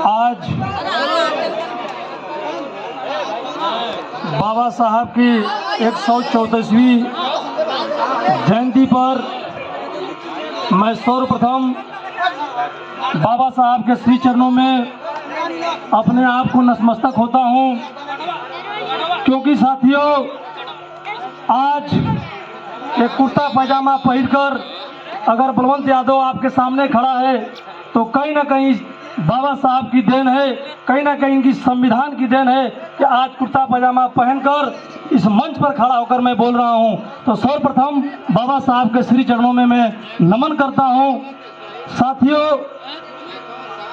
आज बाबा साहब की 134वीं जयंती पर मैं सर्वप्रथम बाबा साहब के श्री चरणों में अपने आप को नतमस्तक होता हूं, क्योंकि साथियों आज एक कुर्ता पैजामा पहनकर अगर बलवंत यादव आपके सामने खड़ा है तो कहीं ना कहीं बाबा साहब की देन है, कहीं ना कहीं इनकी संविधान की देन है कि आज कुर्ता पैजामा पहनकर इस मंच पर खड़ा होकर मैं बोल रहा हूं। तो सर्वप्रथम बाबा साहब के श्री चरणों में मैं नमन करता हूं। साथियों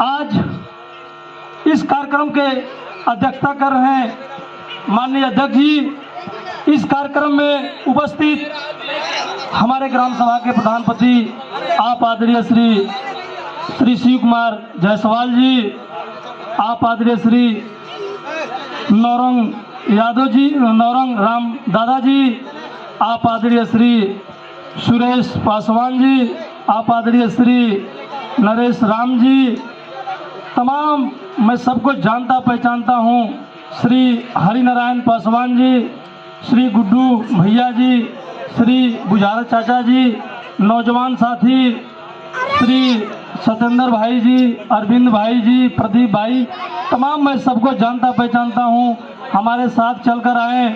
आज इस कार्यक्रम के अध्यक्षता कर रहे हैं माननीय अध्यक्ष जी। इस कार्यक्रम में उपस्थित हमारे ग्राम सभा के प्रधानपति आप आदरणीय श्री शिव कुमार जायसवाल जी, आप आदरणीय श्री नौरंग यादव जी, नौरंग राम दादा जी, आप आदरणीय श्री सुरेश पासवान जी, आप आदरणीय श्री नरेश राम जी, तमाम मैं सबको जानता पहचानता हूँ, श्री हरिनारायण पासवान जी, श्री गुड्डू भैया जी, श्री बुझारा चाचा जी, नौजवान साथी श्री सत्येंद्र भाई जी, अरविंद भाई जी, प्रदीप भाई, तमाम मैं सबको जानता पहचानता हूँ। हमारे साथ चलकर आए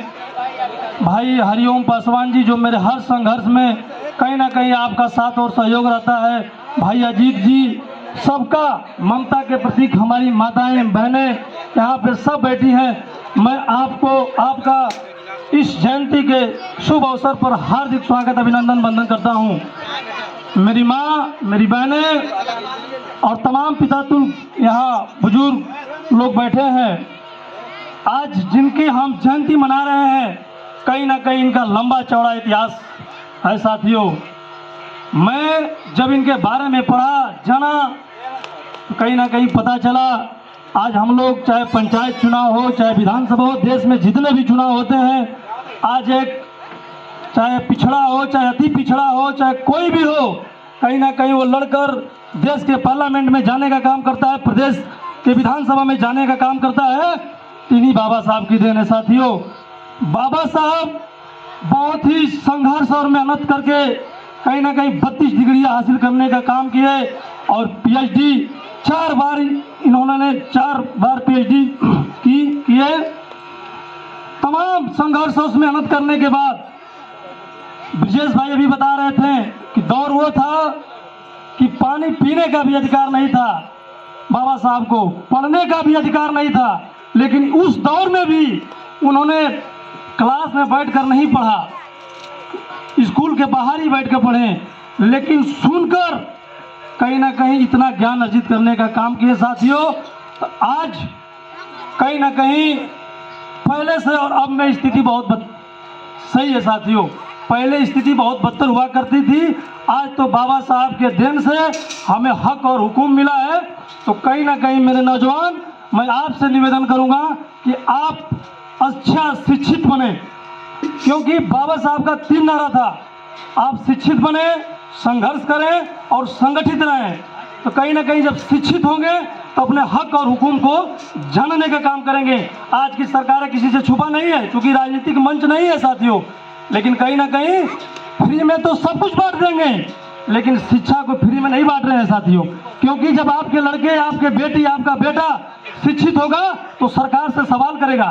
भाई हरिओम पासवान जी जो मेरे हर संघर्ष में कहीं ना कहीं आपका साथ और सहयोग रहता है, भाई अजीत जी, सबका ममता के प्रतीक हमारी माताएं बहनें यहाँ पे सब बैठी हैं। मैं आपको आपका इस जयंती के शुभ अवसर पर हार्दिक स्वागत अभिनंदन वंदन करता हूँ। मेरी माँ, मेरी बहनें और तमाम पितातुल यहाँ बुजुर्ग लोग बैठे हैं, आज जिनकी हम जयंती मना रहे हैं कहीं ना कहीं इनका लंबा चौड़ा इतिहास है। साथियों मैं जब इनके बारे में पढ़ा जाना तो कहीं ना कहीं पता चला आज हम लोग चाहे पंचायत चुनाव हो, चाहे विधानसभा हो, देश में जितने भी चुनाव होते हैं, आज एक चाहे पिछड़ा हो, चाहे अति पिछड़ा हो, चाहे कोई भी हो, कहीं ना कहीं वो लड़कर देश के पार्लियामेंट में जाने का काम करता है, प्रदेश के विधानसभा में जाने का काम करता है, इन्हीं बाबा साहब की देन है। साथियों बाबा साहब बहुत ही संघर्ष और मेहनत करके कहीं ना कहीं 32 डिग्रियां हासिल करने का काम किए और पीएचडी 4 बार इन्होंने 4 बार पीएचडी किए। तमाम संघर्ष और मेहनत करने के बाद ब्रजेश भाई अभी बता रहे थे कि दौर वो था कि पानी पीने का भी अधिकार नहीं था, बाबा साहब को पढ़ने का भी अधिकार नहीं था, लेकिन उस दौर में भी उन्होंने क्लास में बैठकर नहीं पढ़ा, स्कूल के बाहर ही बैठ कर पढ़े, लेकिन सुनकर कहीं ना कहीं इतना ज्ञान अर्जित करने का काम किए। साथियों आज कहीं ना कहीं पहले से और अब में स्थिति बहुत सही है। साथियों पहले स्थिति बहुत बदतर हुआ करती थी, आज तो बाबा साहब के देन से हमें हक और हुकूम मिला है। तो कहीं ना कहीं मेरे नौजवान मैं आपसे निवेदन करूंगा कि आप अच्छा शिक्षित बने, क्योंकि बाबा साहब का 3 नारा था, आप शिक्षित बने, संघर्ष करें और संगठित रहें। तो कहीं ना कहीं जब शिक्षित होंगे तो अपने हक और हुकूम को जानने का काम करेंगे। आज की सरकारें किसी से छुपा नहीं है, क्योंकि राजनीतिक मंच नहीं है साथियों, लेकिन कहीं ना कहीं फ्री में तो सब कुछ बांट देंगे, लेकिन शिक्षा को फ्री में नहीं बांट रहे हैं साथियों। क्योंकि जब आपके लड़के, आपके बेटी, आपका बेटा शिक्षित होगा तो सरकार से सवाल करेगा,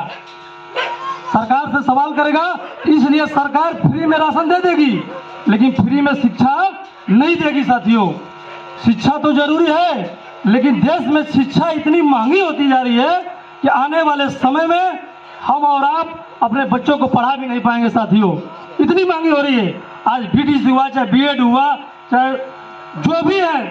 सरकार से सवाल करेगा, इसलिए सरकार फ्री में राशन दे देगी लेकिन फ्री में शिक्षा नहीं देगी। साथियों शिक्षा तो जरूरी है, लेकिन देश में शिक्षा इतनी महंगी होती जा रही है कि आने वाले समय में हम और आप अपने बच्चों को पढ़ा भी नहीं पाएंगे। साथियों इतनी महंगी हो रही है, आज बीटीसी हुआ, चाहे बीएड हुआ, चाहे जो भी है,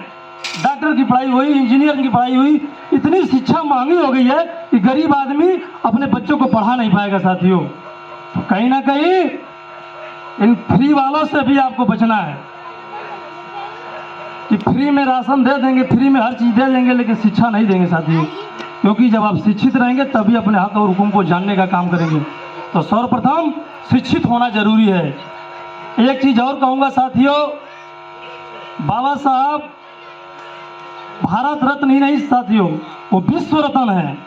डॉक्टर की पढ़ाई हुई, इंजीनियर की पढ़ाई हुई, इतनी शिक्षा महंगी हो गई है कि गरीब आदमी अपने बच्चों को पढ़ा नहीं पाएगा। साथियों तो कहीं ना कहीं इन फ्री वालों से भी आपको बचना है कि फ्री में राशन दे देंगे, फ्री में हर चीज़ दे देंगे, लेकिन शिक्षा नहीं देंगे साथियों। क्योंकि जब आप शिक्षित रहेंगे तभी अपने हक और हुकूम को जानने का काम करेंगे। तो सर्वप्रथम शिक्षित होना जरूरी है। एक चीज़ और कहूँगा साथियों, बाबा साहब भारत रत्न ही नहीं साथियों, वो विश्व रत्न है।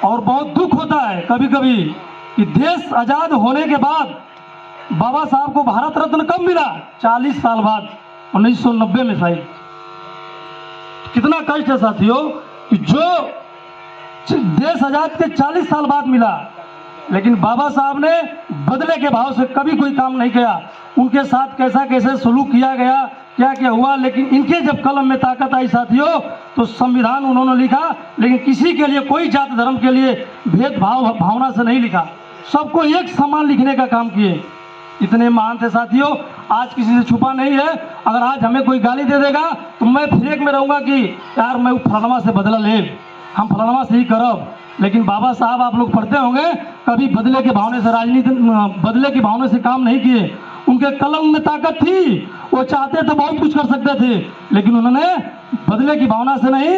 और बहुत दुख होता है कभी कभी कि देश आज़ाद होने के बाद बाबा साहब को भारत रत्न कब मिला? 40 साल बाद, 1990 में शायद। कितना कष्ट है साथियों कि जो देश आज़ाद के 40 साल बाद मिला, लेकिन बाबा साहब ने बदले के भाव से कभी कोई काम नहीं किया। उनके साथ कैसा कैसे सलूक किया गया, क्या क्या हुआ, लेकिन इनके जब कलम में ताकत आई साथियों तो संविधान उन्होंने लिखा, लेकिन किसी के लिए, कोई जाति धर्म के लिए भेदभाव भावना से नहीं लिखा, सबको एक समान लिखने का काम किए। इतने महान थे साथियों, आज किसी से छुपा नहीं है। अगर आज हमें कोई गाली दे देगा तो मैं फिर एक में रहूँगा कि यार मैं फलाना से बदला ले, हम फलाना से ही करब। लेकिन बाबा साहब, आप लोग पढ़ते होंगे, कभी बदले के भावने से राजनीति, बदले की भावना से काम नहीं किए। उनके कलम में ताकत थी, वो चाहते तो बहुत कुछ कर सकते थे, लेकिन उन्होंने बदले की भावना से नहीं,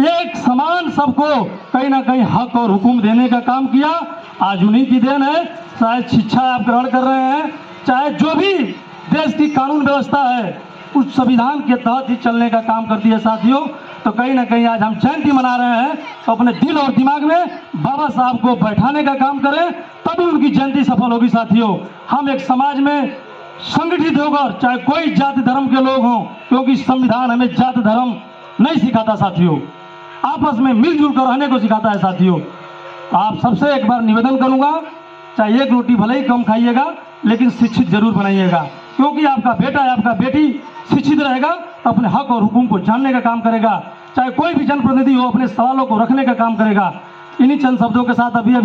एक समान सबको कहीं ना कहीं हक और हुक्म देने का काम किया। आज उन्हीं की देन है। शायद शिक्षा आप ग्रहण कर रहे हैं, चाहे जो भी देश की कानून व्यवस्था है उस संविधान के तहत ही चलने का काम करती है साथियों। तो कहीं ना कहीं आज हम जयंती मना रहे हैं, तो अपने दिल और दिमाग में बाबा साहब को बैठाने का काम करें, तभी उनकी जयंती सफल होगी साथियों। हम एक समाज में संगठित होकर, चाहे कोई जाति धर्म के लोग हों, क्योंकि संविधान हमें जाति धर्म नहीं सिखाता साथियों, आपस में मिलजुल कर रहने को सिखाता है साथियों। आप सबसे एक बार निवेदन करूंगा, चाहे एक रोटी भले ही कम खाइएगा, लेकिन शिक्षित जरूर बनाइएगा, क्योंकि आपका बेटा या आपका बेटी शिक्षित रहेगा तो अपने हक और हुक्म को जानने का काम करेगा। चाहे कोई भी जनप्रतिनिधि हो, अपने सवालों को रखने का काम करेगा। इन्हीं चंद शब्दों के साथ अभी